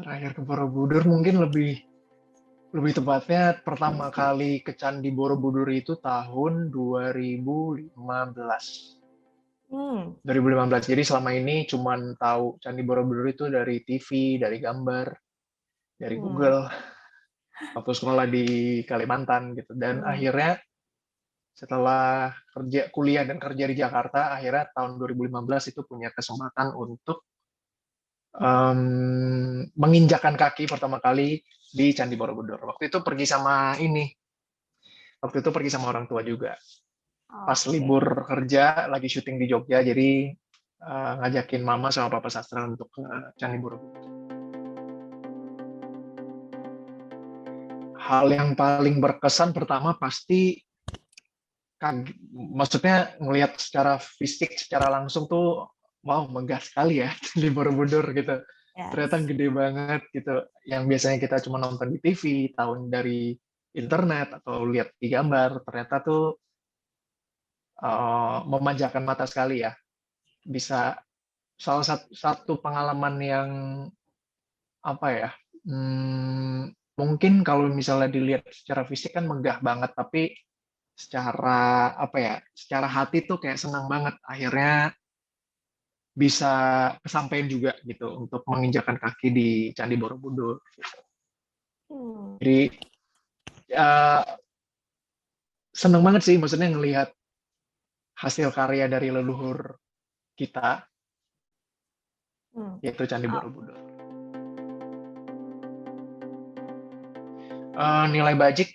Terakhir ke Borobudur mungkin lebih lebih tepatnya pertama kali ke Candi Borobudur itu tahun 2015. Hmm. 2015. Jadi selama ini cuman tahu Candi Borobudur itu dari TV, dari gambar, dari Google, waktu sekolah di Kalimantan gitu. Dan akhirnya setelah kuliah dan kerja di Jakarta, akhirnya tahun 2015 itu punya kesempatan untuk menginjakan kaki pertama kali di Candi Borobudur. Waktu itu pergi sama orang tua juga. Pas libur kerja, lagi syuting di Jogja, jadi ngajakin mama sama papa sastra untuk ke Candi Borobudur. Hal yang paling berkesan pertama pasti, maksudnya ngelihat secara fisik, secara langsung tuh, wow, megah sekali ya di Borobudur gitu. Ternyata Yes. gede banget gitu. Yang biasanya kita cuma nonton di TV, tahun dari internet atau lihat di gambar, ternyata tuh memanjakan mata sekali ya. Bisa salah satu pengalaman yang apa ya? Mungkin kalau misalnya dilihat secara fisik kan megah banget, tapi secara apa ya? Secara hati tuh kayak senang banget. Akhirnya bisa kesampaian juga gitu untuk menginjakan kaki di Candi Borobudur. Jadi uh, seneng banget sih, maksudnya ngelihat hasil karya dari leluhur kita, yaitu Candi Borobudur. Nilai budget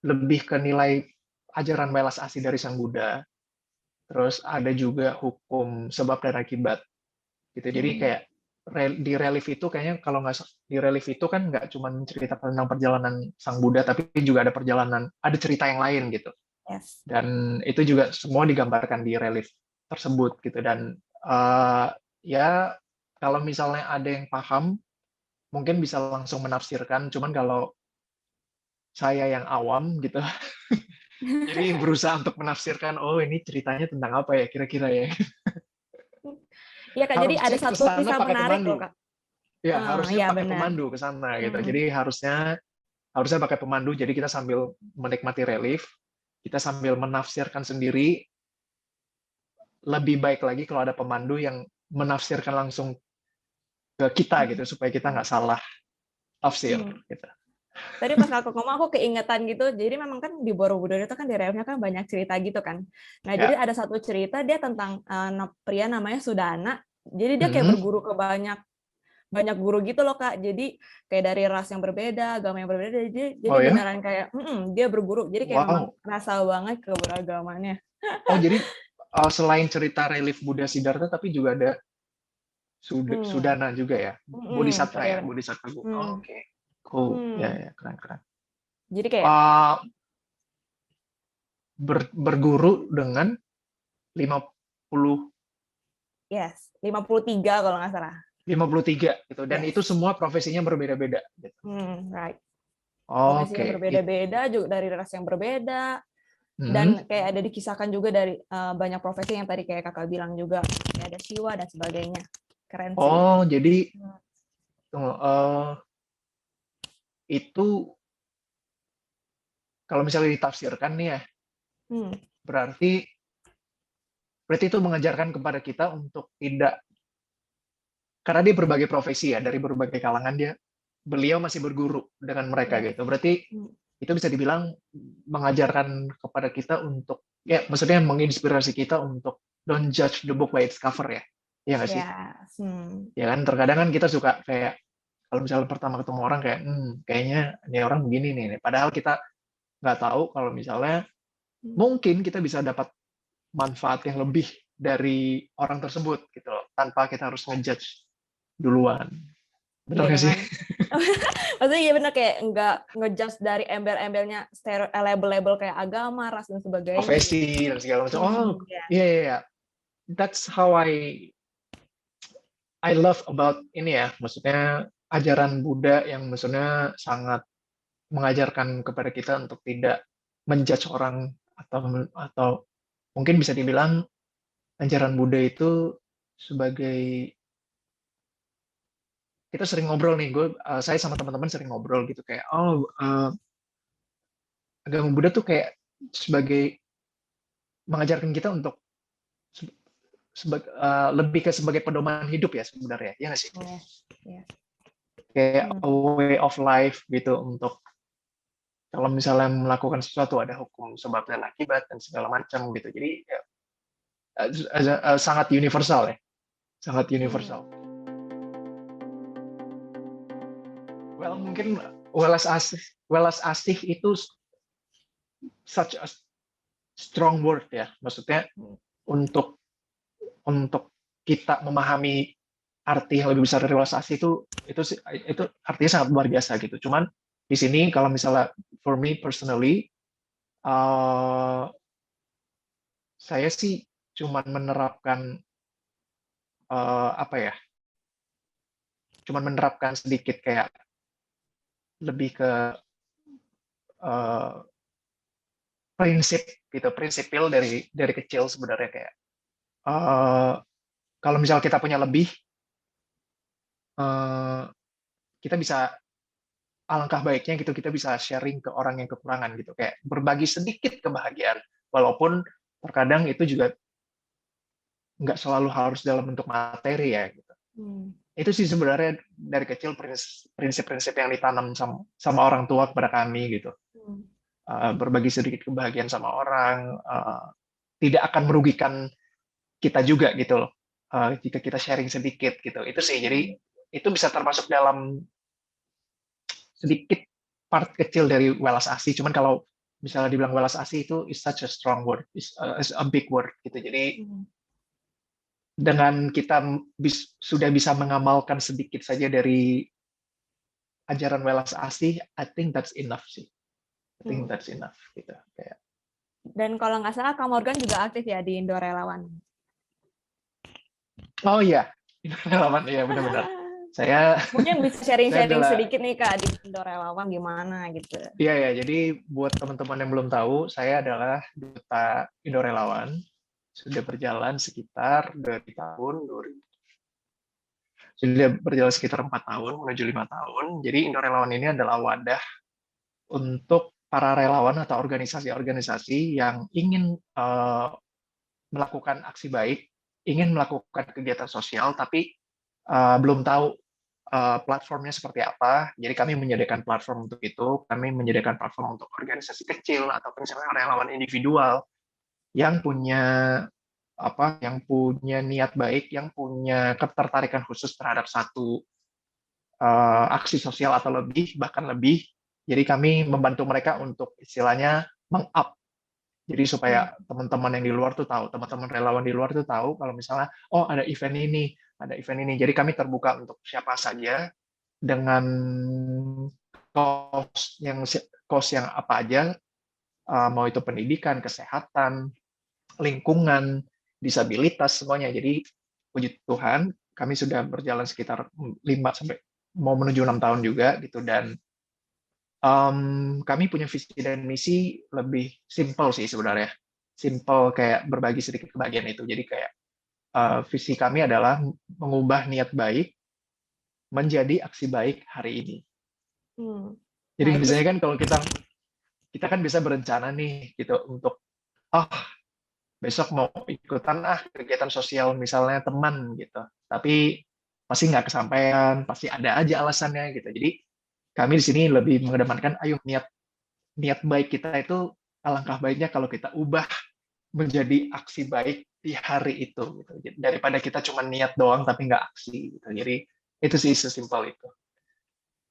lebih ke nilai ajaran welas asih dari Sang Buddha. Terus ada juga hukum sebab dan akibat. Gitu. Jadi kayak di relief itu kayaknya kalau nggak di relief itu kan nggak cuma cerita tentang perjalanan Sang Buddha, tapi juga ada cerita yang lain gitu. Yes. Dan itu juga semua digambarkan di relief tersebut gitu. Dan ya kalau misalnya ada yang paham mungkin bisa langsung menafsirkan, cuman kalau saya yang awam gitu jadi berusaha untuk menafsirkan, oh ini ceritanya tentang apa ya kira-kira ya. Iya Kak, jadi ada Harusnya ke satu sana kisah pakai menarik loh pemandu. Kak. Ya, harusnya Ya pakai benar. pemandu ke sana gitu. Jadi harusnya pakai pemandu, jadi kita sambil menikmati relief, kita sambil menafsirkan sendiri. Lebih baik lagi kalau ada pemandu yang menafsirkan langsung ke kita gitu, supaya kita nggak salah tafsir gitu. Tadi pas Kakak ngomong aku keingetan gitu, jadi memang kan di Borobudur itu kan di reliefnya kan banyak cerita gitu kan. Nah jadi ada satu cerita dia tentang pria namanya Sudana, jadi dia kayak berguru ke banyak guru gitu loh Kak, jadi kayak dari ras yang berbeda, agama yang berbeda, jadi beneran kayak dia berguru, jadi kayak memang rasa banget keberagamannya. Oh jadi selain cerita relief Buddha Siddhartha, tapi juga ada Sudana juga ya, Bodhisattva ya, Bodhisattva. Oke. Cool, ya keren. Jadi kayak berguru dengan 50 53 kalau nggak salah. 53 gitu, dan itu semua profesinya berbeda-beda gitu. Right. Profesinya berbeda-beda juga dari ras yang berbeda. Dan kayak ada dikisahkan juga dari banyak profesi yang tadi kayak Kakak bilang juga, kayak ada Siwa dan sebagainya. Keren sih. Oh, jadi itu kalau misalnya ditafsirkan nih ya, berarti itu mengajarkan kepada kita untuk tidak, karena dia berbagai profesi ya, dari berbagai kalangan beliau masih berguru dengan mereka gitu. Berarti itu bisa dibilang mengajarkan kepada kita untuk, ya maksudnya menginspirasi kita untuk don't judge the book by its cover ya. Iya nggak sih? Ya kan, terkadang kan kita suka kayak, kalau misalnya pertama ketemu orang kayak, kayaknya ini orang begini nih. Padahal kita nggak tahu kalau misalnya mungkin kita bisa dapat manfaat yang lebih dari orang tersebut gitu loh, tanpa kita harus ngejudge duluan. Benar nggak sih? Maksudnya iya benar, kayak nggak ngejudge dari embel-embelnya label-label kayak agama, ras dan sebagainya. Profesi dan segala macam. Oh, iya. That's how I love about ini ya, maksudnya ajaran Buddha yang maksudnya sangat mengajarkan kepada kita untuk tidak menjudge orang, atau mungkin bisa dibilang ajaran Buddha itu sebagai kita sering ngobrol nih, saya sama teman-teman sering ngobrol gitu kayak, agama Buddha tuh kayak mengajarkan kita untuk lebih ke sebagai pedoman hidup ya sebenarnya, ya nggak sih? Oh, ya. Kayak a way of life gitu, untuk kalau misalnya melakukan sesuatu ada hukum sebab dan akibat dan segala macam gitu. Jadi ya, sangat universal ya, sangat universal. Well, mungkin welas asih itu such a strong word ya, maksudnya untuk kita memahami arti yang lebih besar dari welas asih itu artinya sangat luar biasa gitu. Cuman di sini kalau misalnya for me personally, saya sih cuman menerapkan apa ya? Cuman menerapkan sedikit kayak lebih ke prinsip gitu, prinsipil dari kecil sebenarnya kayak kalau misal kita punya lebih, kita bisa, alangkah baiknya gitu kita bisa sharing ke orang yang kekurangan gitu, kayak berbagi sedikit kebahagiaan, walaupun terkadang itu juga nggak selalu harus dalam bentuk materi ya gitu. Itu sih sebenarnya dari kecil prinsip-prinsip yang ditanam sama orang tua kepada kami gitu. Berbagi sedikit kebahagiaan sama orang, tidak akan merugikan kita juga gitu loh, jika kita sharing sedikit gitu. Itu sih, jadi itu bisa termasuk dalam sedikit part kecil dari welas asih. Cuman kalau misalnya dibilang welas asih itu is such a strong word, is a big word gitu. Jadi dengan kita sudah bisa mengamalkan sedikit saja dari ajaran welas asih, I think that's enough sih. I think that's enough gitu. Kayak. Dan kalau nggak salah, Kak Morgan juga aktif ya di Indo Relawan. Oh iya, Relawan, iya benar-benar. Saya mungkin bisa sharing-sharing adalah, sedikit nih Kak di Indo Relawan gimana gitu. Iya ya, jadi buat teman-teman yang belum tahu, saya adalah duta Indo Relawan. Sudah berjalan sekitar dari tahun 2000. Sudah berjalan sekitar 4 tahun menuju 5 tahun. Jadi Indo Relawan ini adalah wadah untuk para relawan atau organisasi-organisasi yang ingin melakukan aksi baik, ingin melakukan kegiatan sosial, tapi belum tahu platformnya seperti apa. Jadi kami menyediakan platform untuk itu. Kami menyediakan platform untuk organisasi kecil atau misalnya relawan individual yang punya niat baik, yang punya ketertarikan khusus terhadap satu aksi sosial atau lebih, bahkan lebih. Jadi kami membantu mereka untuk istilahnya meng-up. Jadi supaya teman-teman yang di luar tuh tahu, teman-teman relawan di luar tuh tahu kalau misalnya, oh ada event ini, ada event ini. Jadi kami terbuka untuk siapa saja dengan cost yang apa aja, mau itu pendidikan, kesehatan, lingkungan, disabilitas, semuanya. Jadi puji Tuhan, kami sudah berjalan sekitar 5 sampai mau menuju 6 tahun juga gitu, dan kami punya visi dan misi lebih simple sih sebenarnya. Simple kayak berbagi sedikit kebahagiaan itu. Jadi kayak visi kami adalah mengubah niat baik menjadi aksi baik hari ini. Jadi Nah, biasanya kan kalau kita kan bisa berencana nih gitu untuk besok mau ikutan kegiatan sosial misalnya teman gitu. Tapi pasti nggak kesampaian, pasti ada aja alasannya gitu. Jadi kami di sini lebih mengedepankan ayo niat baik kita itu alangkah baiknya kalau kita ubah menjadi aksi baik di hari itu gitu. Daripada kita cuma niat doang tapi nggak aksi gitu. Jadi itu sih sesimpel itu.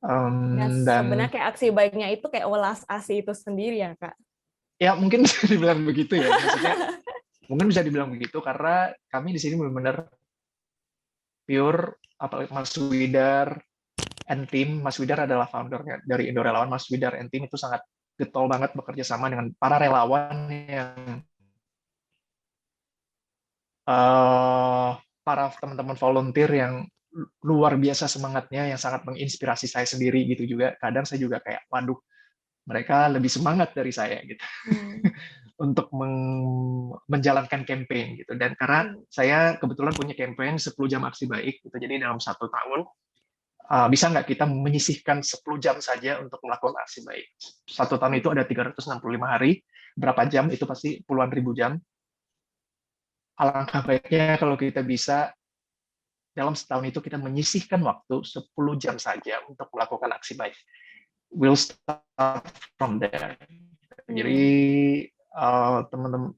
Dan Dan sebenarnya kayak aksi baiknya itu kayak welas asih itu sendiri ya Kak. ya mungkin bisa dibilang begitu ya. Maksudnya mungkin bisa dibilang begitu karena kami di sini benar-benar pure, apalagi Mas Widar and team. Mas Widar adalah founder dari Indo Relawan. Mas Widar and team itu sangat getol banget bekerja sama dengan para relawan yang para teman-teman volunteer yang luar biasa semangatnya, yang sangat menginspirasi saya sendiri gitu juga. Kadang saya juga kayak, waduh, mereka lebih semangat dari saya gitu untuk menjalankan campaign gitu. Dan karena saya kebetulan punya campaign 10 jam aksi baik gitu, jadi dalam 1 tahun bisa nggak kita menyisihkan 10 jam saja untuk melakukan aksi baik. 1 tahun itu ada 365 hari, berapa jam itu pasti puluhan ribu jam. Alangkah baiknya kalau kita bisa dalam setahun itu kita menyisihkan waktu 10 jam saja untuk melakukan aksi baik. We'll start from there. Jadi teman-teman,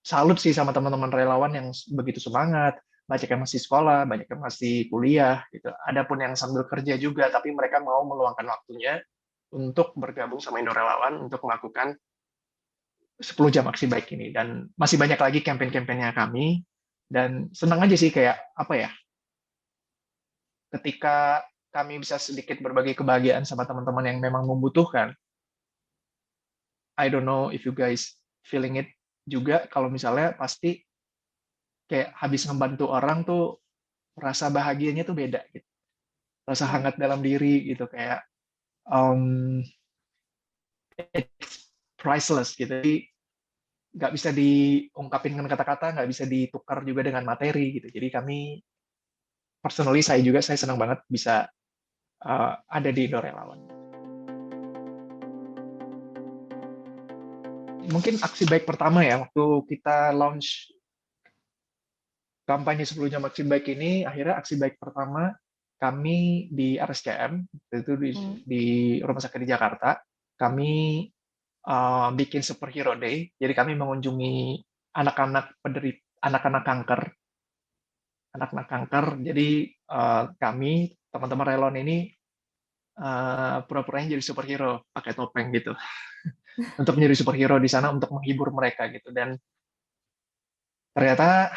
salut sih sama teman-teman relawan yang begitu semangat. Banyak yang masih sekolah, banyak yang masih kuliah, gitu. Ada pun yang sambil kerja juga, tapi mereka mau meluangkan waktunya untuk bergabung sama Indo Relawan untuk melakukan 10 jam aksi baik ini. Dan masih banyak lagi campaign-campaignnya kami. Dan senang aja sih kayak apa ya, ketika kami bisa sedikit berbagi kebahagiaan sama teman-teman yang memang membutuhkan. I don't know if you guys feeling it juga, kalau misalnya pasti kayak habis ngebantu orang tuh rasa bahagianya tuh beda gitu. Rasa hangat dalam diri gitu, kayak it's priceless gitu. Jadi nggak bisa diungkapin dengan kata-kata, nggak bisa ditukar juga dengan materi gitu. Jadi kami personally, saya senang banget bisa ada di Indo Relawan. Mungkin aksi baik pertama ya, waktu kita launch kampanye 10 jam aksi baik ini, akhirnya aksi baik pertama kami di RSCM, itu di Rumah Sakit di Jakarta, kami bikin Superhero Day. Jadi kami mengunjungi anak-anak kanker. Jadi kami, teman-teman relawan ini, pura-puranya jadi superhero, pakai topeng gitu. Untuk menjadi superhero di sana, untuk menghibur mereka gitu. Dan ternyata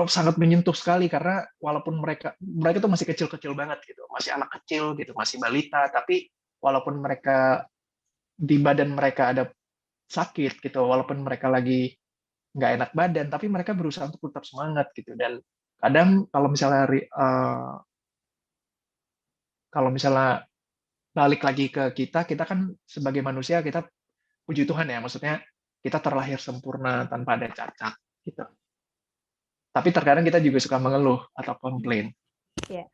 sangat menyentuh sekali, karena walaupun mereka tuh masih kecil-kecil banget gitu, masih anak kecil gitu, masih balita, tapi walaupun mereka di badan mereka ada sakit gitu, walaupun mereka lagi nggak enak badan, tapi mereka berusaha untuk tetap semangat gitu. Dan kadang kalau misalnya balik lagi ke kita kan sebagai manusia, kita puji Tuhan ya, maksudnya kita terlahir sempurna tanpa ada cacat gitu. Tapi terkadang kita juga suka mengeluh atau komplain. Yes.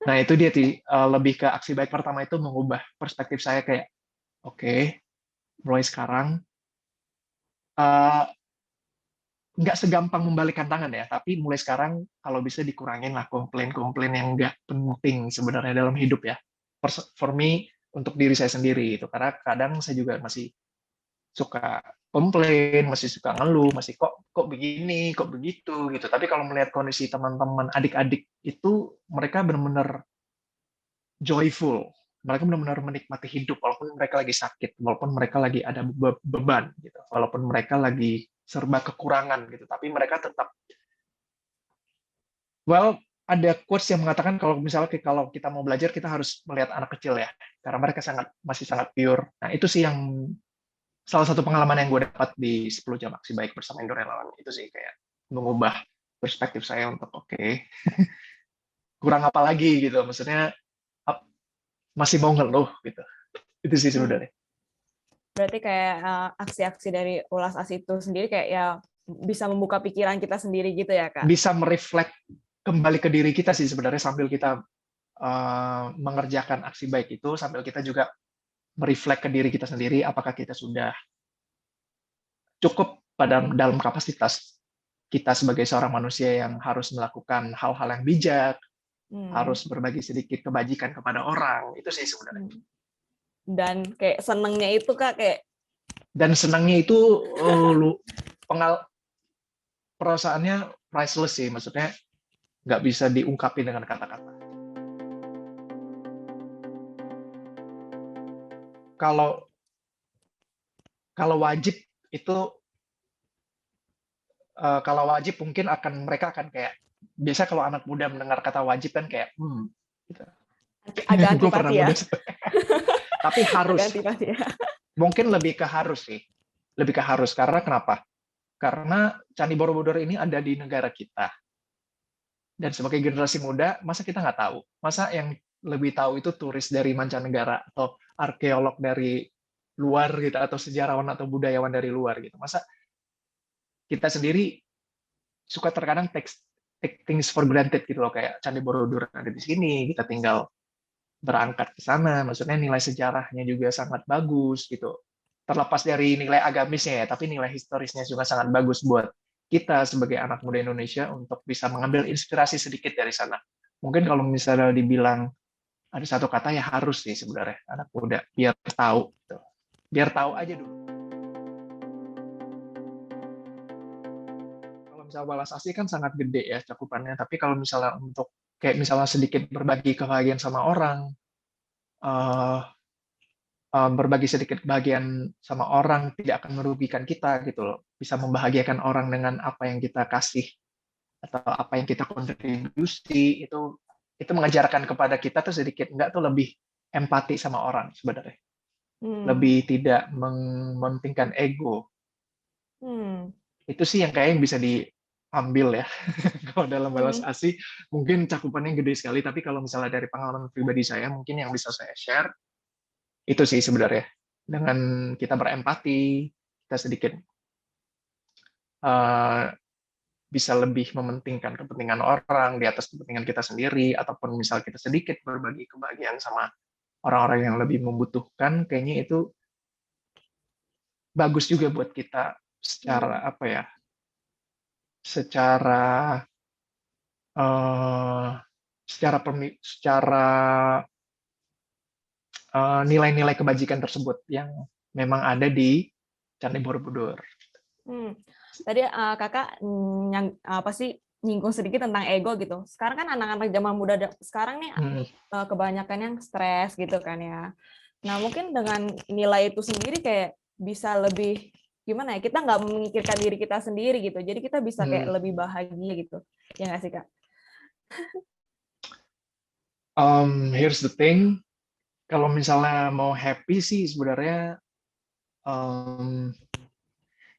Nah itu dia lebih ke aksi baik pertama itu mengubah perspektif saya, kayak oke, mulai sekarang nggak segampang membalikkan tangan ya, tapi mulai sekarang kalau bisa dikurangin lah komplain-komplain yang nggak penting sebenarnya dalam hidup ya. For me, untuk diri saya sendiri itu, karena kadang saya juga masih suka komplain, masih suka ngeluh, masih kok begini, kok begitu gitu. Tapi kalau melihat kondisi teman-teman adik-adik itu, mereka benar-benar joyful. Mereka benar-benar menikmati hidup walaupun mereka lagi sakit, walaupun mereka lagi ada beban gitu, walaupun mereka lagi serba kekurangan gitu. Tapi mereka tetap, ada quotes yang mengatakan kalau misalnya kalau kita mau belajar, kita harus melihat anak kecil ya, karena mereka masih sangat pure. Nah itu sih yang salah satu pengalaman yang gue dapat di 10 jam aksi baik bersama Indo Relawan. Itu sih kayak mengubah perspektif saya untuk kurang apa lagi gitu, maksudnya masih mau ngeluh gitu. Itu sih sebenarnya. Berarti kayak aksi-aksi dari Ulas As itu sendiri kayak ya bisa membuka pikiran kita sendiri gitu ya, Kak? Bisa mereflek kembali ke diri kita sih sebenarnya, sambil kita mengerjakan aksi baik itu, sambil kita juga mereflek ke diri kita sendiri, apakah kita sudah cukup dalam kapasitas kita sebagai seorang manusia yang harus melakukan hal-hal yang bijak, harus berbagi sedikit kebajikan kepada orang. Itu sih sebenarnya. Dan kayak senangnya itu, Kak, kayak... Dan senangnya itu perasaannya priceless sih, maksudnya nggak bisa diungkapin dengan kata-kata. Kalau wajib itu, kalau wajib mungkin mereka akan kayak, biasa kalau anak muda mendengar kata wajib kan kayak gitu. Agak antipati ya. Tapi harus. Ya. Mungkin lebih ke harus sih. Lebih ke harus, karena kenapa? Karena Candi Borobudur ini ada di negara kita. Dan sebagai generasi muda, masa kita nggak tahu? Masa yang lebih tahu itu turis dari mancanegara atau arkeolog dari luar gitu, atau sejarawan atau budayawan dari luar gitu. Masa kita sendiri suka terkadang take things for granted gitu loh, kayak Candi Borobudur ada di sini, kita tinggal berangkat ke sana, maksudnya nilai sejarahnya juga sangat bagus gitu. Terlepas dari nilai agamisnya ya, tapi nilai historisnya juga sangat bagus buat kita sebagai anak muda Indonesia untuk bisa mengambil inspirasi sedikit dari sana. Mungkin kalau misalnya dibilang ada satu kata ya harus sih sebenarnya anak muda biar tahu gitu. Biar tahu aja dulu. Kalau misalnya Walas Asli kan sangat gede ya cakupannya, tapi kalau misalnya untuk kayak misalnya sedikit berbagi kebahagiaan sama orang, uh, berbagi sedikit kebahagiaan sama orang tidak akan merugikan kita gitu loh. Bisa membahagiakan orang dengan apa yang kita kasih atau apa yang kita kontribusi, itu mengajarkan kepada kita tuh sedikit enggak tuh lebih empati sama orang sebenarnya. Lebih tidak mementingkan ego. Itu sih yang kayaknya bisa diambil ya. Kalau dalam Walas Asli mungkin cakupannya gede sekali, tapi kalau misalnya dari pengalaman pribadi saya mungkin yang bisa saya share itu sih sebenarnya, dengan kita berempati, kita sedikit bisa lebih mementingkan kepentingan orang di atas kepentingan kita sendiri, ataupun misal kita sedikit berbagi kebahagiaan sama orang-orang yang lebih membutuhkan, kayaknya itu bagus juga buat kita secara apa ya, secara nilai-nilai kebajikan tersebut yang memang ada di Candi Borobudur. Tadi kakak nyinggung sedikit tentang ego gitu. Sekarang kan anak-anak zaman muda sekarang nih kebanyakan yang stres gitu kan ya. Nah mungkin dengan nilai itu sendiri kayak bisa lebih gimana ya, kita nggak memikirkan diri kita sendiri gitu. Jadi kita bisa kayak lebih bahagia gitu. Ya nggak sih Kak? Here's the thing, kalau misalnya mau happy sih sebenarnya,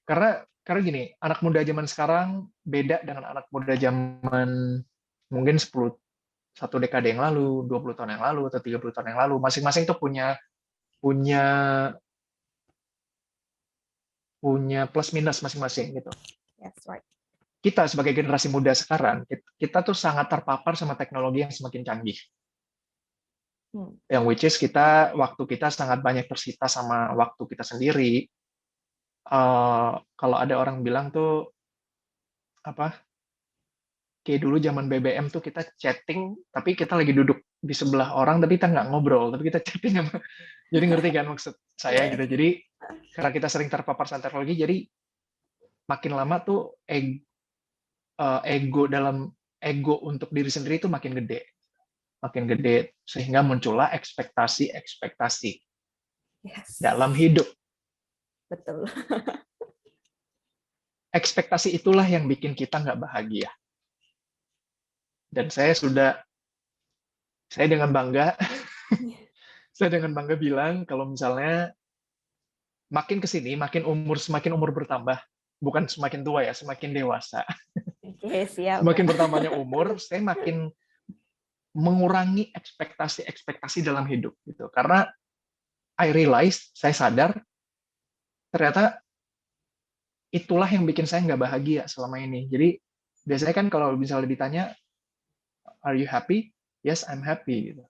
karena gini, anak muda zaman sekarang beda dengan anak muda zaman mungkin 1 dekade yang lalu, 20 tahun yang lalu, atau 30 tahun yang lalu. Masing-masing tuh punya plus minus masing-masing gitu. That's right. Kita sebagai generasi muda sekarang, kita tuh sangat terpapar sama teknologi yang semakin canggih. Yang which is waktu kita sangat banyak tersita sama waktu kita sendiri. Kalau ada orang bilang tuh kayak dulu zaman BBM tuh kita chatting, tapi kita lagi duduk di sebelah orang, tapi kita nggak ngobrol, tapi kita chatting sama. Jadi ngerti kan maksud saya gitu. Jadi karena kita sering terpapar sama teknologi, jadi makin lama tuh ego untuk diri sendiri itu makin gede, sehingga muncullah ekspektasi dalam hidup. Betul. Ekspektasi itulah yang bikin kita nggak bahagia. Dan saya dengan bangga bilang kalau misalnya makin kesini, semakin umur bertambah, bukan semakin tua ya, semakin dewasa. Siap. Semakin bertambahnya umur, saya makin mengurangi ekspektasi dalam hidup gitu. Karena saya sadar ternyata itulah yang bikin saya nggak bahagia selama ini. Jadi biasanya kan kalau misalnya ditanya, are you happy? Yes, I'm happy gitu.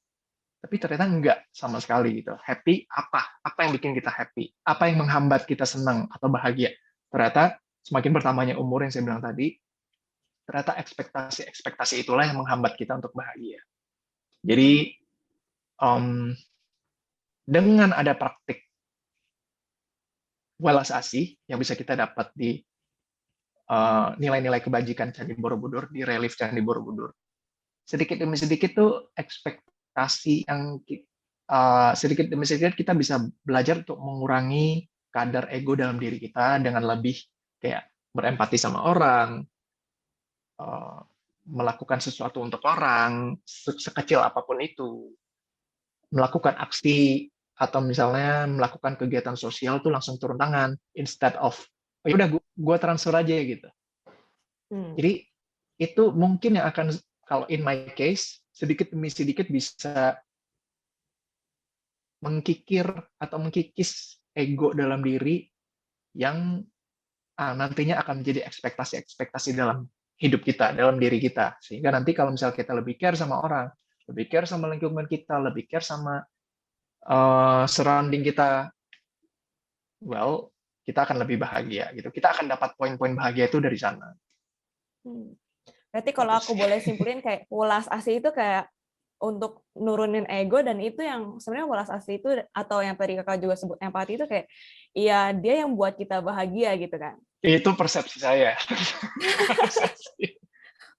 Tapi ternyata enggak sama sekali gitu. Happy apa? Apa yang bikin kita happy? Apa yang menghambat kita senang atau bahagia? Ternyata semakin bertambahnya umur yang saya bilang tadi, ternyata ekspektasi itulah yang menghambat kita untuk bahagia. Jadi dengan ada praktik Walas Asli yang bisa kita dapat di nilai-nilai kebajikan Candi Borobudur, di relief Candi Borobudur, sedikit demi sedikit tuh ekspektasi yang sedikit demi sedikit kita bisa belajar untuk mengurangi kadar ego dalam diri kita dengan lebih kayak berempati sama orang, melakukan sesuatu untuk orang, sekecil apapun itu, melakukan aksi atau misalnya melakukan kegiatan sosial tuh langsung turun tangan instead of ya udah gue transfer aja gitu. Jadi itu mungkin yang akan, kalau in my case, sedikit demi sedikit bisa mengkikir atau mengkikis ego dalam diri yang nantinya akan menjadi ekspektasi dalam hidup kita, dalam diri kita. Sehingga nanti kalau misal kita lebih care sama orang, lebih care sama lingkungan kita, lebih care sama surrounding kita, well, kita akan lebih bahagia gitu. Kita akan dapat poin-poin bahagia itu dari sana. Berarti kalau aku boleh simpulin kayak welas asih itu kayak untuk nurunin ego, dan itu yang sebenarnya welas asih itu, atau yang tadi kakak juga sebut empati itu kayak iya dia yang buat kita bahagia gitu kan. Itu persepsi saya.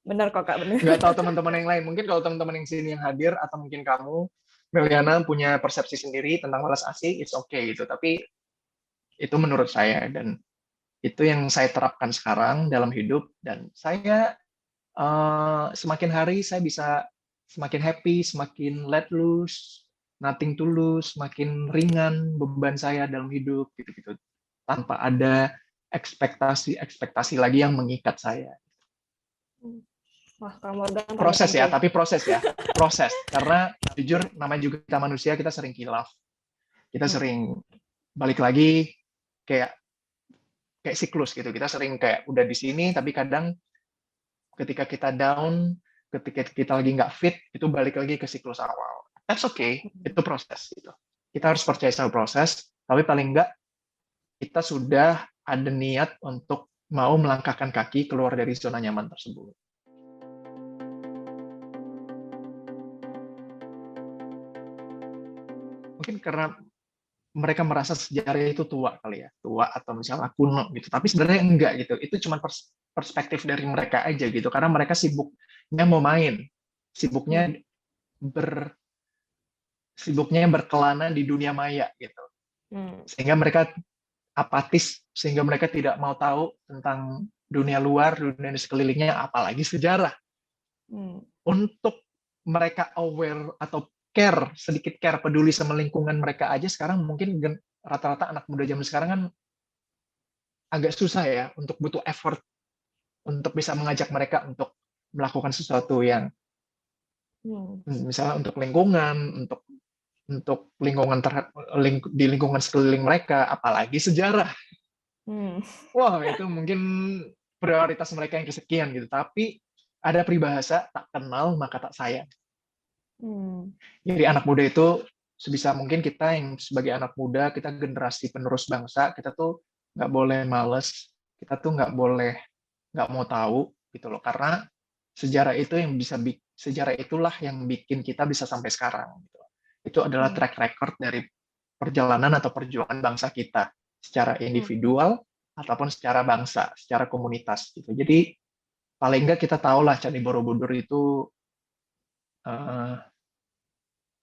Benar kok Kak, benar. Nggak tahu teman-teman yang lain. Mungkin kalau teman-teman yang sini yang hadir, atau mungkin kamu, Meliana, punya persepsi sendiri tentang welas asih, it's okay gitu. Tapi itu menurut saya, dan itu yang saya terapkan sekarang dalam hidup, dan saya semakin hari saya bisa semakin happy, semakin let loose, nothing to lose, semakin ringan beban saya dalam hidup gitu-gitu, tanpa ada ekspektasi lagi yang mengikat saya. Wah, Kak Morgan Proses ya, tapi proses karena jujur namanya juga kita manusia, kita sering kilaf, kita sering balik lagi kayak siklus gitu, kita sering kayak udah di sini tapi kadang ketika kita down, ketika kita lagi nggak fit, itu balik lagi ke siklus awal. That's okay, itu proses gitu. Kita harus percaya sama proses, tapi paling nggak kita sudah ada niat untuk mau melangkahkan kaki keluar dari zona nyaman tersebut. Mungkin karena mereka merasa sejarah itu tua kali ya, tua atau misalnya kuno gitu. Tapi sebenarnya enggak gitu. Itu cuma perspektif dari mereka aja gitu. Karena mereka sibuknya mau main, sibuknya berkelana di dunia maya gitu. Sehingga mereka apatis, sehingga mereka tidak mau tahu tentang dunia luar, dunia sekelilingnya, apalagi sejarah. Untuk mereka aware atau sedikit care, peduli sama lingkungan mereka aja sekarang, mungkin rata-rata anak muda zaman sekarang kan agak susah ya, untuk butuh effort untuk bisa mengajak mereka untuk melakukan sesuatu yang misalnya untuk lingkungan, untuk lingkungan di lingkungan sekeliling mereka, apalagi sejarah. Wah, itu mungkin prioritas mereka yang kesekian gitu. Tapi ada peribahasa, tak kenal maka tak sayang. Jadi anak muda itu sebisa mungkin kita yang sebagai anak muda, kita generasi penerus bangsa, kita tuh nggak boleh males, kita tuh nggak mau tahu gitu loh, karena sejarah itulah yang bikin kita bisa sampai sekarang gitu. Itu adalah track record dari perjalanan atau perjuangan bangsa kita secara individual ataupun secara bangsa, secara komunitas gitu. Jadi paling nggak kita tahulah Candi Borobudur itu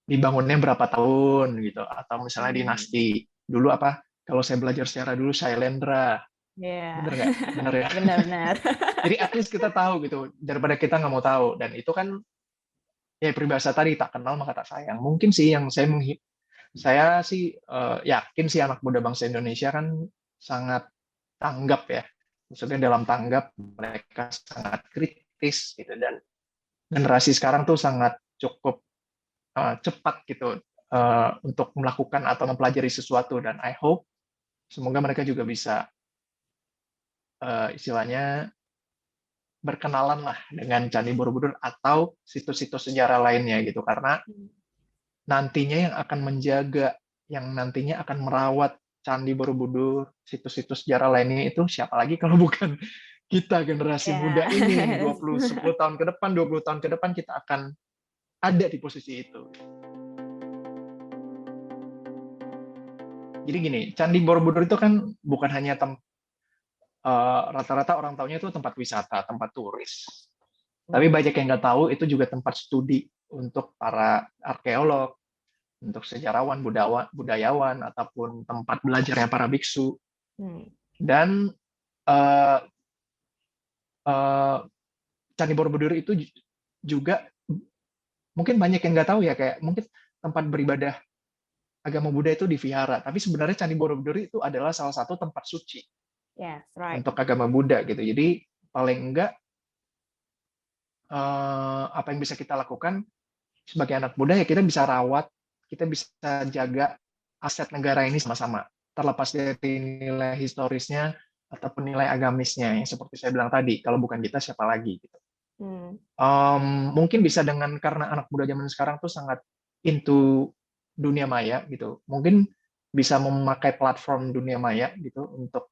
dibangunnya berapa tahun gitu, atau misalnya dinasti dulu apa, kalau saya belajar sejarah dulu Shailendra, bener nggak? Bener ya. Benar. Jadi at least kita tahu gitu, daripada kita nggak mau tahu. Dan itu kan ya peribahasa tadi, tak kenal maka tak sayang. Mungkin sih yang saya sih yakin sih anak muda bangsa Indonesia kan sangat tanggap ya, maksudnya dalam tanggap mereka sangat kritis gitu, dan generasi sekarang tuh sangat cukup cepat gitu untuk melakukan atau mempelajari sesuatu, dan I hope semoga mereka juga bisa istilahnya berkenalan lah dengan Candi Borobudur atau situs-situs sejarah lainnya gitu, karena nantinya yang akan menjaga, yang nantinya akan merawat Candi Borobudur, situs-situs sejarah lainnya itu siapa lagi kalau bukan kita, generasi muda ini. 10 tahun ke depan, 20 tahun ke depan kita akan ada di posisi itu. Jadi gini, Candi Borobudur itu kan bukan hanya rata-rata orang taunya itu tempat wisata, tempat turis. Tapi banyak yang nggak tahu itu juga tempat studi untuk para arkeolog, untuk sejarawan, budayawan, ataupun tempat belajarnya para biksu. Dan Candi Borobudur itu juga mungkin banyak yang nggak tahu ya, kayak mungkin tempat beribadah agama Buddha itu di vihara, tapi sebenarnya Candi Borobudur itu adalah salah satu tempat suci untuk agama Buddha gitu. Jadi paling enggak apa yang bisa kita lakukan sebagai anak muda ya, kita bisa rawat, kita bisa jaga aset negara ini sama-sama. Terlepas dari nilai historisnya, ataupun nilai agamisnya yang seperti saya bilang tadi, kalau bukan kita siapa lagi gitu. Mungkin bisa karena anak muda zaman sekarang tuh sangat into dunia maya gitu. Mungkin bisa memakai platform dunia maya gitu untuk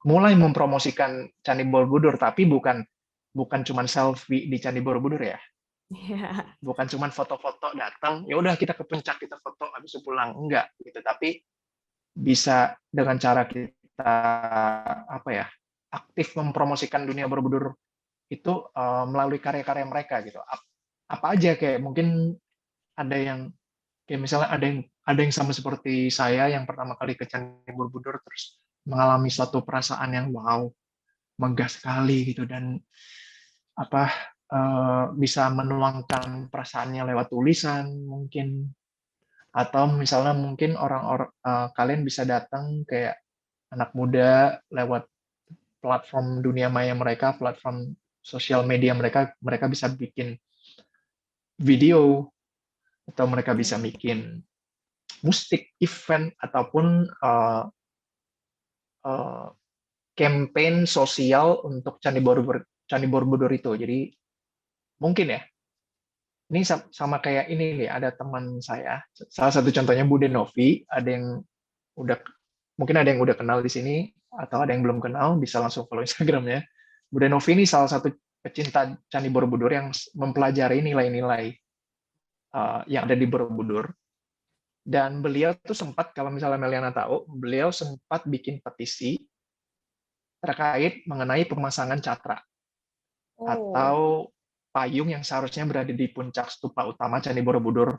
mulai mempromosikan Candi Borobudur, tapi bukan cuma selfie di Candi Borobudur ya. Iya. Bukan cuma foto-foto datang, ya udah kita ke puncak kita foto habis itu pulang, enggak gitu. Tapi bisa dengan cara kita aktif mempromosikan dunia Borobudur itu melalui karya-karya mereka gitu. Apa aja kayak mungkin ada yang kayak misalnya ada yang sama seperti saya yang pertama kali ke Candi Borobudur terus mengalami suatu perasaan yang wow, megah sekali gitu dan bisa menuangkan perasaannya lewat tulisan mungkin atau misalnya mungkin orang-orang kalian bisa datang kayak anak muda lewat platform dunia maya mereka, platform sosial media mereka, mereka bisa bikin video atau mereka bisa bikin musik event ataupun campaign sosial untuk Candi Borobudur itu. Jadi mungkin ya, ini sama kayak ini nih, ada teman saya, salah satu contohnya Bude Novi, mungkin ada yang udah kenal di sini, atau ada yang belum kenal, bisa langsung follow Instagramnya. Bude Novi ini salah satu pecinta Candi Borobudur yang mempelajari nilai-nilai yang ada di Borobudur. Dan beliau tuh sempat, kalau misalnya Meliana tahu, beliau sempat bikin petisi terkait mengenai pemasangan catra atau payung yang seharusnya berada di puncak stupa utama Candi Borobudur.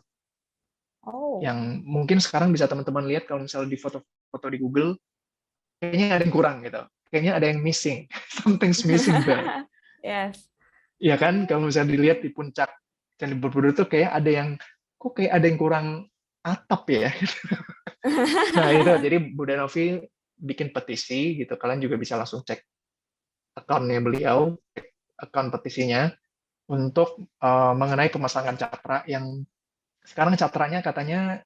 Yang mungkin sekarang bisa teman-teman lihat kalau misalnya di foto-foto di Google, kayaknya ada yang kurang gitu. Kayaknya ada yang missing. Something's missing there. Yes. Iya kan? Kalau misalnya dilihat di puncak Candi Borobudur tuh kayak ada yang kurang atap ya. Nah itu, jadi Bude Novi bikin petisi gitu. Kalian juga bisa langsung cek akunnya beliau, akun petisinya untuk mengenai pemasangan catra yang sekarang catranya katanya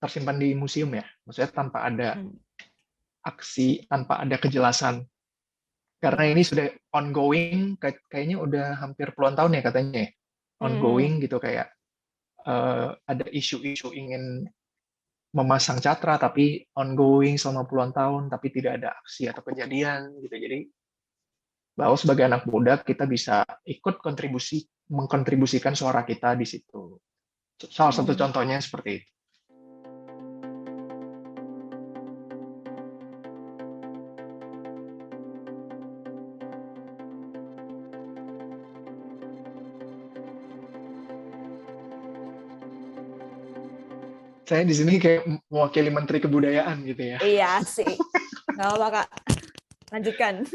tersimpan di museum ya. Maksudnya tanpa ada aksi, tanpa ada kejelasan. Karena ini sudah ongoing, kayaknya udah hampir puluhan tahun ya katanya ya. Ongoing gitu kayak ada isu-isu ingin memasang catra tapi ongoing selama puluhan tahun tapi tidak ada aksi atau kejadian gitu. Jadi bahwa sebagai anak muda kita bisa ikut mengkontribusikan suara kita di situ. Salah satu contohnya seperti itu. Saya di sini kayak mewakili Menteri Kebudayaan gitu ya. Iya sih. Nggak apa-apa, Kak. Lanjutkan.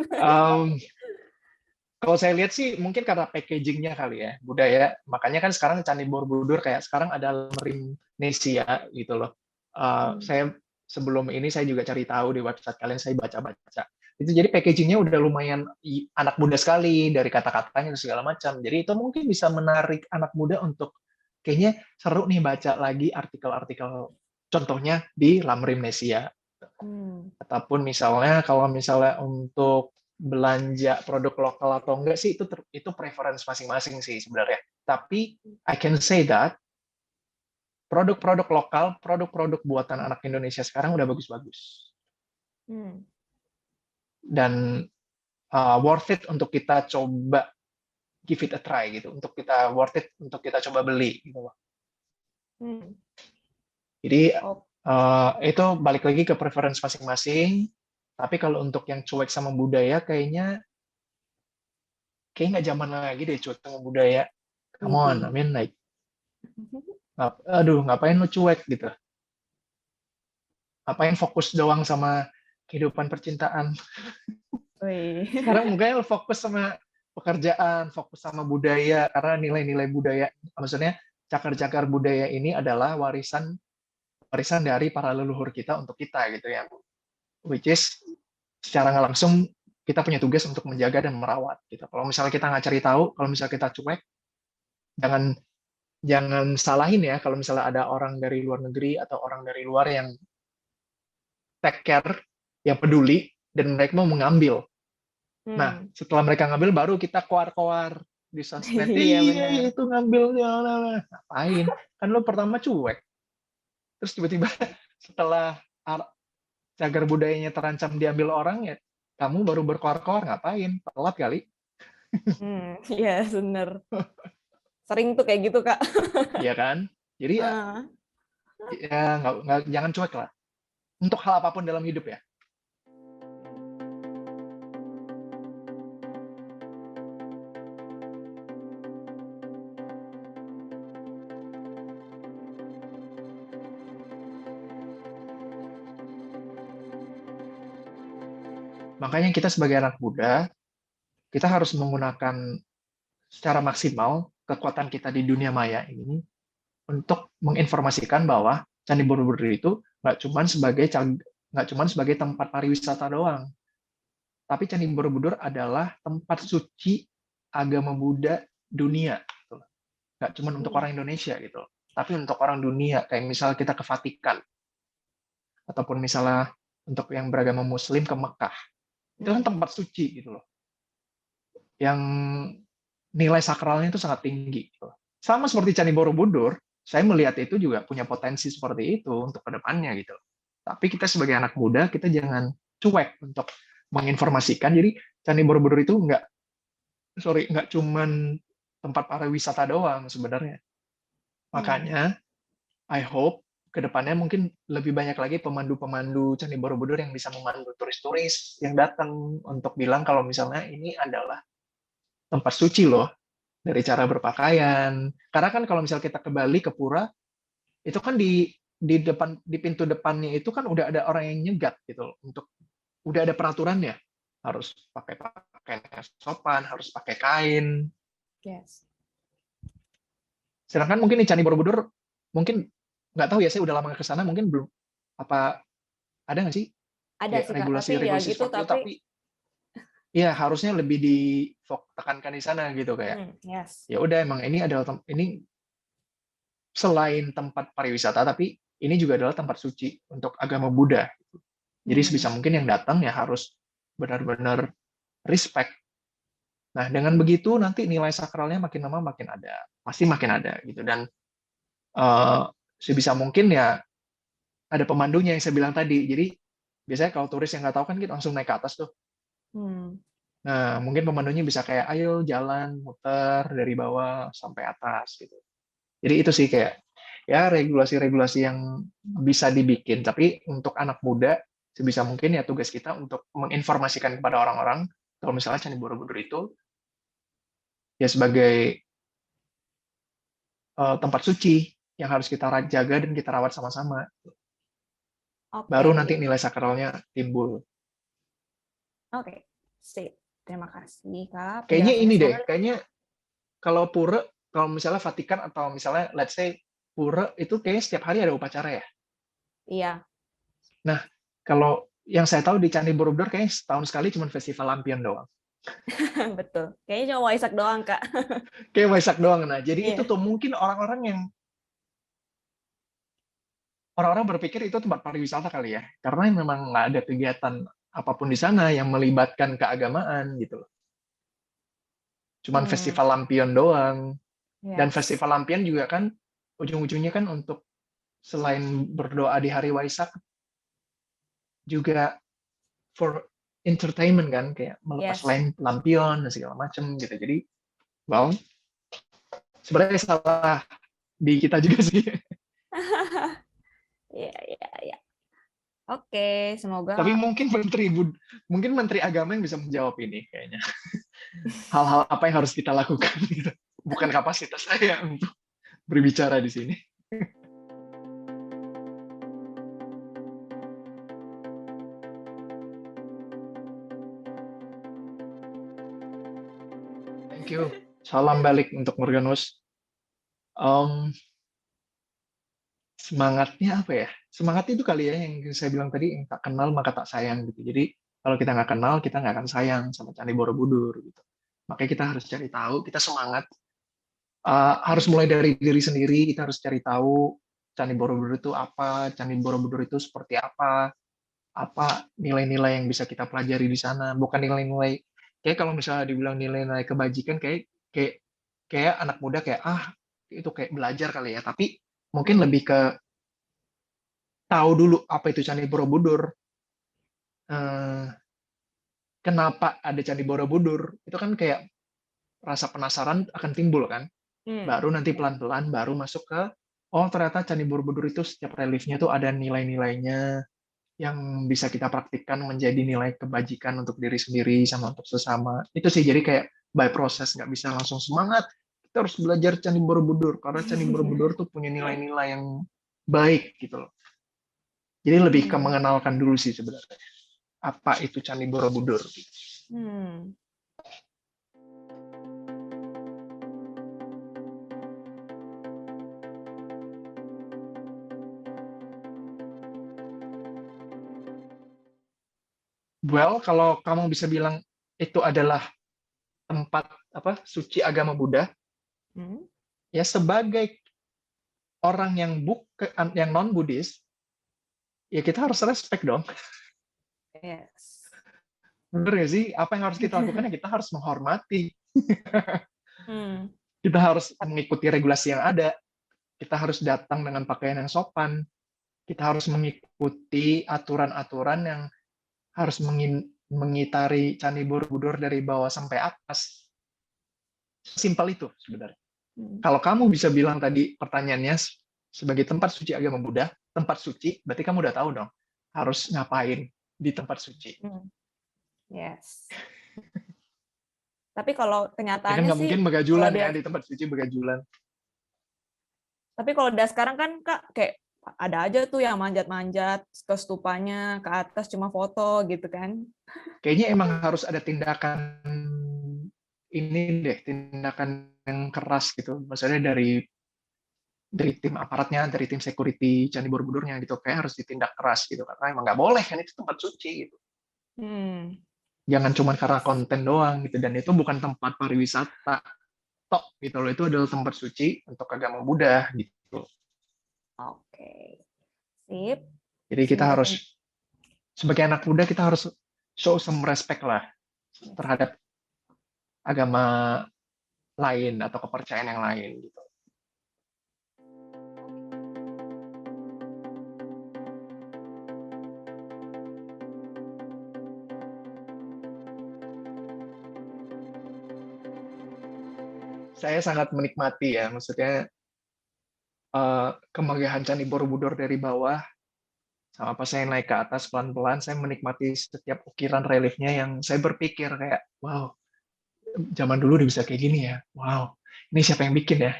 Kalau saya lihat sih mungkin karena packagingnya kali ya, budaya. Makanya kan sekarang Candi Borobudur kayak sekarang ada Rimnesia gitu loh. Saya sebelum ini saya juga cari tahu di website kalian, saya baca-baca. Itu jadi packagingnya udah lumayan anak muda sekali dari kata-katanya segala macam. Jadi itu mungkin bisa menarik anak muda untuk kayaknya seru nih baca lagi artikel-artikel contohnya di Rimnesia. Ataupun misalnya kalau misalnya untuk belanja produk lokal atau enggak sih itu preference masing-masing sih sebenarnya. Tapi I can say that produk-produk lokal, produk-produk buatan anak Indonesia sekarang udah bagus-bagus. Dan worth it untuk kita coba give it a try gitu, untuk kita worth it untuk kita coba beli gitu loh. Jadi itu balik lagi ke preference masing-masing. Tapi kalau untuk yang cuek sama budaya kayaknya nggak zaman lagi deh cuek sama budaya. Come on, I mean like, aduh ngapain lu cuek gitu? Ngapain fokus doang sama kehidupan percintaan? Sekarang mungkin fokus sama pekerjaan, fokus sama budaya, karena nilai-nilai budaya, maksudnya cakar-cakar budaya ini adalah warisan dari para leluhur kita untuk kita gitu ya, which is secara nggak langsung kita punya tugas untuk menjaga dan merawat gitu. Kalau misalnya kita nggak cari tahu, kalau misalnya kita cuek, jangan salahin ya kalau misalnya ada orang dari luar negeri atau orang dari luar yang take care, yang peduli, dan mereka mau mengambil. Nah, setelah mereka ngambil baru kita koar-koar di sosmed. Iya Iya, benar. itu ngambilnya. Ngapain? Kan lo pertama cuek. Terus tiba-tiba setelah cagar budayanya terancam diambil orang, ya kamu baru berkoar-koar, ngapain? Telat kali. Iya benar. Sering tuh kayak gitu, Kak. Iya kan? Jadi ya, jangan cuek lah. Untuk hal apapun dalam hidup ya. Makanya kita sebagai anak muda, kita harus menggunakan secara maksimal kekuatan kita di dunia maya ini untuk menginformasikan bahwa Candi Borobudur itu nggak cuman sebagai tempat pariwisata doang, tapi Candi Borobudur adalah tempat suci agama Buddha dunia. Gitu. Nggak cuman untuk orang Indonesia gitu, tapi untuk orang dunia. Kayak misal kita ke Vatikan, ataupun misalnya untuk yang beragama Muslim ke Mekah, itu kan tempat suci gitu loh, yang nilai sakralnya itu sangat tinggi. Gitu. Sama seperti Candi Borobudur, saya melihat itu juga punya potensi seperti itu untuk kedepannya gitu. Tapi kita sebagai anak muda, kita jangan cuek untuk menginformasikan. Jadi Candi Borobudur itu nggak cuman tempat pariwisata doang sebenarnya. Makanya, I hope kedepannya mungkin lebih banyak lagi pemandu-pemandu Candi Borobudur yang bisa memandu turis-turis yang datang untuk bilang kalau misalnya ini adalah tempat suci loh, dari cara berpakaian. Karena kan kalau misal kita ke Bali, ke Pura, itu kan di pintu depannya itu kan udah ada orang yang nyegat gitu loh. Udah ada peraturannya. Harus pakai pakaian yang sopan, harus pakai kain. Yes. Sedangkan mungkin di Candi Borobudur, mungkin nggak tahu ya, saya udah lama ke sana, mungkin belum apa ada nggak sih Ada sih, Kak, tapi ya regulasi-regulasi gitu, seperti itu, tapi ya harusnya lebih ditekankan di sana gitu, kayak yes. ya udah, emang ini selain tempat pariwisata, tapi ini juga adalah tempat suci untuk agama Buddha. Jadi sebisa mungkin yang datang ya harus benar-benar respect. Nah, dengan begitu nanti nilai sakralnya makin lama makin ada, pasti makin ada gitu. Dan sebisa mungkin ya ada pemandunya yang saya bilang tadi. Jadi biasanya kalau turis yang nggak tahu kan kita langsung naik ke atas tuh. Nah, mungkin pemandunya bisa kayak, ayo jalan muter dari bawah sampai atas gitu. Jadi itu sih kayak ya regulasi-regulasi yang bisa dibikin. Tapi untuk anak muda sebisa mungkin ya tugas kita untuk menginformasikan kepada orang-orang kalau misalnya Candi Borobudur itu ya sebagai tempat suci yang harus kita jaga dan kita rawat sama-sama. Baru nanti nilai sakralnya timbul. Oke, sip. Terima kasih, Kak. Kayaknya ini deh, kayaknya kalau Pura, kalau misalnya Vatikan atau misalnya let's say Pura itu kayaknya setiap hari ada upacara ya? Iya. Nah, kalau yang saya tahu di Candi Borobudur kayaknya setahun sekali cuma festival lampion doang. Betul. Kayaknya cuma Waisak doang, Kak. Kayak Waisak doang. Nah, jadi itu tuh mungkin orang-orang berpikir itu tempat pariwisata kali ya, karena memang nggak ada kegiatan apapun di sana yang melibatkan keagamaan gitu. Cuman festival lampion doang. Dan festival lampion juga kan ujung-ujungnya kan untuk selain berdoa di hari Waisak juga for entertainment kan, kayak melepas lampion dan segala macam gitu. Jadi, well, sebenarnya salah di kita juga sih. Iya. Oke, semoga. Tapi mungkin Menteri Agama yang bisa menjawab ini kayaknya. Hal-hal apa yang harus kita lakukan gitu. Bukan kapasitas saya untuk berbicara di sini. Thank you. Salam balik untuk Morganus. Semangatnya apa ya? Semangat itu kali ya yang saya bilang tadi, yang tak kenal maka tak sayang gitu. Jadi kalau kita nggak kenal, kita nggak akan sayang sama Candi Borobudur gitu. Makanya kita harus cari tahu, kita semangat. Harus mulai dari diri sendiri, kita harus cari tahu Candi Borobudur itu apa, Candi Borobudur itu seperti apa. apa nilai-nilai yang bisa kita pelajari di sana, bukan nilai-nilai kayak kalau misalnya dibilang nilai-nilai kebajikan kayak kayak anak muda kayak itu kayak belajar kali ya, tapi mungkin lebih ke tahu dulu apa itu Candi Borobudur, eh, kenapa ada Candi Borobudur, itu kan kayak rasa penasaran akan timbul kan, baru nanti pelan-pelan baru masuk ke oh ternyata Candi Borobudur itu setiap reliefnya tuh ada nilai-nilainya yang bisa kita praktikkan menjadi nilai kebajikan untuk diri sendiri sama untuk sesama. Itu sih, jadi kayak by proses, nggak bisa langsung semangat. Kita harus belajar Candi Borobudur, karena Candi Borobudur tuh punya nilai-nilai yang baik gitu loh. Jadi lebih ke mengenalkan dulu sih sebenarnya. Apa itu Candi Borobudur. Well, kalau kamu bisa bilang itu adalah tempat suci agama Buddha, ya sebagai orang yang non Buddhis, ya kita harus respect dong. Yes. Bener gak sih? Apa yang harus kita lakukan ya kita harus menghormati. Kita harus mengikuti regulasi yang ada. Kita harus datang dengan pakaian yang sopan. Kita harus mengikuti aturan-aturan yang harus mengitari Candi Borobudur dari bawah sampai atas. Simpel itu sebenarnya. Kalau kamu bisa bilang tadi pertanyaannya sebagai tempat suci agama Buddha, tempat suci, berarti kamu udah tahu dong harus ngapain di tempat suci. Yes. Tapi kalau Ya kan kenyataannya nggak sih, mungkin begajulan ya di tempat suci begajulan. Tapi kalau udah sekarang kan Kak, kayak ada aja tuh yang manjat-manjat ke stupanya, ke atas cuma foto gitu kan. Kayaknya emang harus ada tindakan tindakan yang keras gitu. Maksudnya dari tim aparatnya, dari tim security Candi Borobudurnya gitu, kayak harus ditindak keras gitu, karena emang nggak boleh kan itu tempat suci gitu. Jangan cuma karena konten doang gitu, dan itu bukan tempat pariwisata tok gitu loh, itu adalah tempat suci untuk agama Buddha gitu. Oke. Sip. Jadi kita harus sebagai anak muda kita harus show some respect lah terhadap agama lain atau kepercayaan yang lain gitu. Saya sangat menikmati ya, maksudnya kemegahan Candi Borobudur dari bawah, sama pas saya naik ke atas pelan-pelan, saya menikmati setiap ukiran reliefnya yang saya berpikir kayak, wow, zaman dulu udah bisa kayak gini ya, wow, ini siapa yang bikin ya?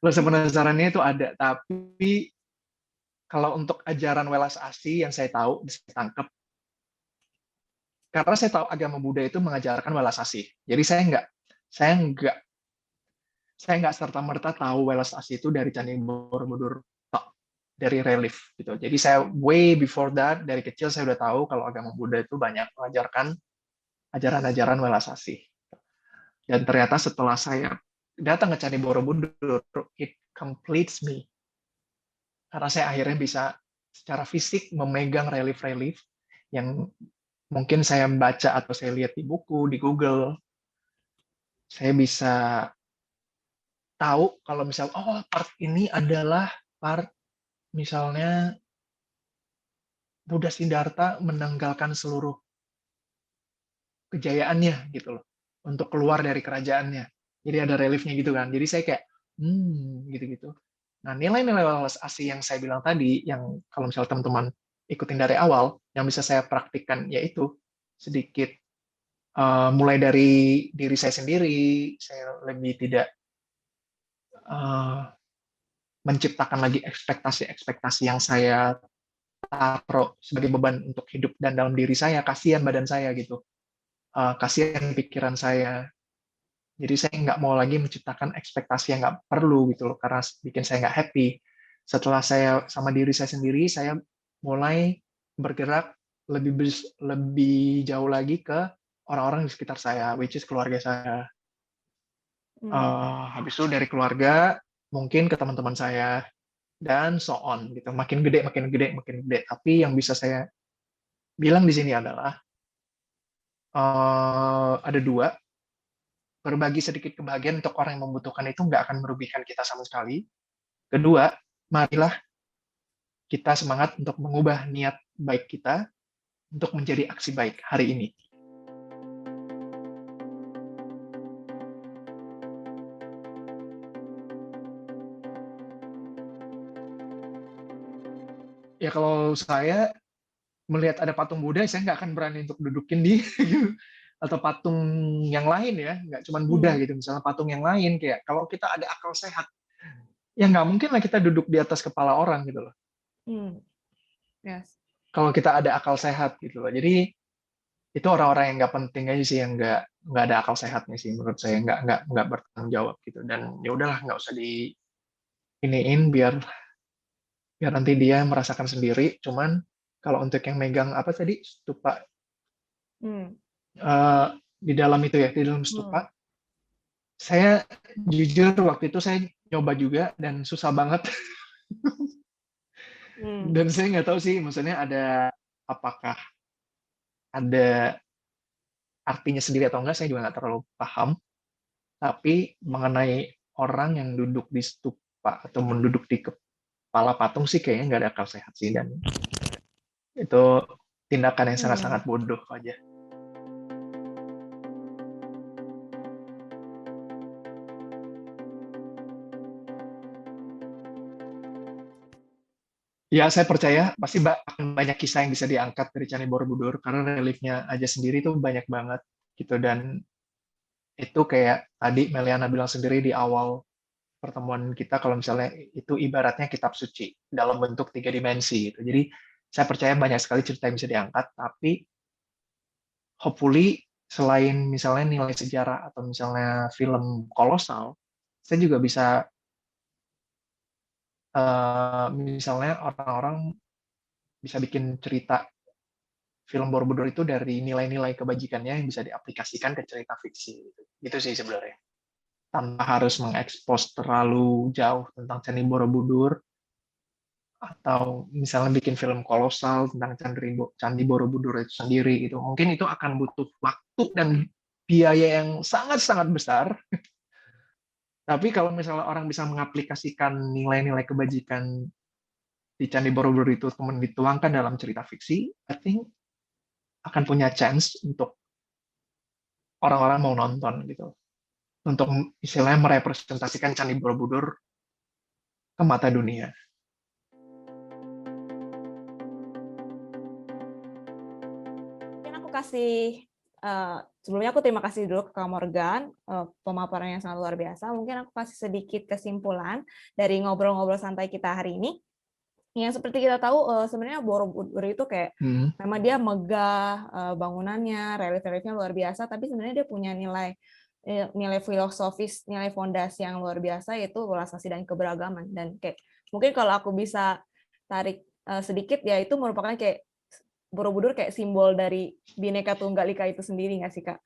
Rasa penasarannya itu ada, tapi kalau untuk ajaran Welas Asih yang saya tahu, bisa tangkap, karena saya tahu agama Buddha itu mengajarkan Welas Asih, jadi saya nggak serta-merta tahu Welas Asih itu dari Candi Borobudur, dari relief gitu. Jadi saya way before that, dari kecil saya udah tahu kalau agama Buddha itu banyak mengajarkan ajaran-ajaran Welas Asih. Dan ternyata setelah saya datang ke Candi Borobudur, it completes me. Karena saya akhirnya bisa secara fisik memegang relief-relief yang mungkin saya baca atau saya lihat di buku, di Google. Saya bisa tahu kalau misal, oh part ini adalah part misalnya Buddha Siddhartha menanggalkan seluruh kejayaannya gitu loh, untuk keluar dari kerajaannya. Jadi ada reliefnya gitu kan. Jadi saya kayak, gitu-gitu. Nah, nilai-nilai Welas Asih yang saya bilang tadi, yang kalau misalnya teman-teman ikutin dari awal, yang bisa saya praktikkan yaitu sedikit mulai dari diri saya sendiri, saya lebih tidak menciptakan lagi ekspektasi-ekspektasi yang saya taruh sebagai beban untuk hidup dan dalam diri saya, kasihan badan saya gitu, kasihan pikiran saya. Jadi saya nggak mau lagi menciptakan ekspektasi yang nggak perlu gitu loh, karena bikin saya nggak happy. Setelah saya sama diri saya sendiri, saya mulai bergerak lebih jauh lagi ke orang-orang di sekitar saya, which is keluarga saya. Habis itu dari keluarga, mungkin ke teman-teman saya, dan so on gitu. Makin gede, makin gede, makin gede. Tapi yang bisa saya bilang di sini adalah ada dua, berbagi sedikit kebahagiaan untuk orang yang membutuhkan itu nggak akan merugikan kita sama sekali. Kedua, marilah kita semangat untuk mengubah niat baik kita untuk menjadi aksi baik hari ini. Ya kalau saya melihat ada patung Buddha, saya nggak akan berani untuk dudukin di atau patung yang lain ya, nggak cuma Buddha gitu, misalnya patung yang lain kayak kalau kita ada akal sehat, ya nggak mungkin lah kita duduk di atas kepala orang gitu loh. Yes. Kalau kita ada akal sehat gitu loh. Jadi itu orang-orang yang nggak penting aja sih, yang nggak ada akal sehatnya sih menurut saya, nggak bertanggung jawab gitu. Dan ya udahlah, nggak usah di iniin biar nanti dia merasakan sendiri. Cuman kalau untuk yang megang apa tadi stupa di dalam itu ya, di dalam stupa, saya jujur waktu itu saya nyoba juga dan susah banget. Dan saya nggak tahu sih, maksudnya apakah ada artinya sendiri atau enggak, saya juga nggak terlalu paham. Tapi mengenai orang yang duduk di stupa atau menduduk di kepala patung sih kayaknya nggak ada akal sehat sih, dan itu tindakan yang sangat-sangat bodoh aja. Ya, saya percaya pasti akan banyak kisah yang bisa diangkat dari Candi Borobudur karena reliefnya aja sendiri itu banyak banget gitu. Dan itu kayak tadi Meliana bilang sendiri di awal pertemuan kita, kalau misalnya itu ibaratnya kitab suci dalam bentuk 3 dimensi gitu. Jadi saya percaya banyak sekali cerita yang bisa diangkat, tapi hopefully selain misalnya nilai sejarah atau misalnya film kolosal, saya juga bisa misalnya orang-orang bisa bikin cerita film Borobudur itu dari nilai-nilai kebajikannya yang bisa diaplikasikan ke cerita fiksi. Gitu sih sebenarnya. Tanpa harus mengekspos terlalu jauh tentang Candi Borobudur, atau misalnya bikin film kolosal tentang Candi Borobudur itu sendiri gitu. Mungkin itu akan butuh waktu dan biaya yang sangat-sangat besar. Tapi kalau misalnya orang bisa mengaplikasikan nilai-nilai kebajikan di Candi Borobudur itu kemudian dituangkan dalam cerita fiksi, I think akan punya chance untuk orang-orang mau nonton gitu. Untuk istilahnya merepresentasikan Candi Borobudur ke mata dunia. Mungkin aku kasih sebelumnya aku terima kasih dulu ke Kak Morgan, pemaparan yang sangat luar biasa. Mungkin aku kasih sedikit kesimpulan dari ngobrol-ngobrol santai kita hari ini. Yang seperti kita tahu sebenarnya Borobudur itu kayak memang dia megah bangunannya, relief-reliefnya luar biasa, tapi sebenarnya dia punya nilai filosofis, nilai fondasi yang luar biasa, yaitu welas asih dan keberagaman. Dan kayak mungkin kalau aku bisa tarik sedikit, ya itu merupakan kayak Borobudur kayak simbol dari Bhinneka Tunggal Ika itu sendiri nggak sih, Kak?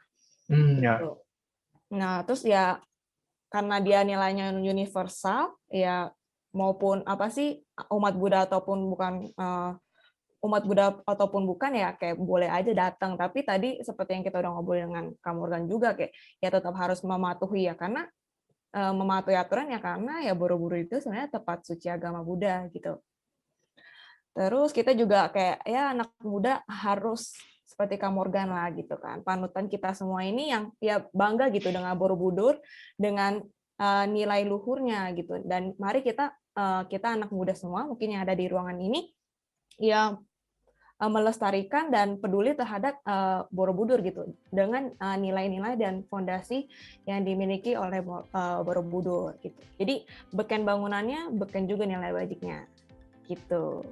Ya. Nah, terus ya karena dia nilainya universal, ya maupun apa sih umat Buddha ataupun bukan ya kayak boleh aja datang. Tapi tadi seperti yang kita udah ngobrol dengan Kak Morgan juga, kayak ya tetap harus mematuhi ya, karena mematuhi aturan ya, karena ya Borobudur itu sebenarnya tempat suci agama Buddha gitu. Terus kita juga kayak ya anak muda harus seperti Kak Morgan lah gitu kan, panutan kita semua ini yang ya bangga gitu dengan Borobudur, dengan nilai luhurnya gitu. Dan mari kita anak muda semua mungkin yang ada di ruangan ini ya melestarikan dan peduli terhadap Borobudur gitu, dengan nilai-nilai dan fondasi yang dimiliki oleh Borobudur gitu. Jadi beken bangunannya, beken juga nilai wajibnya gitu.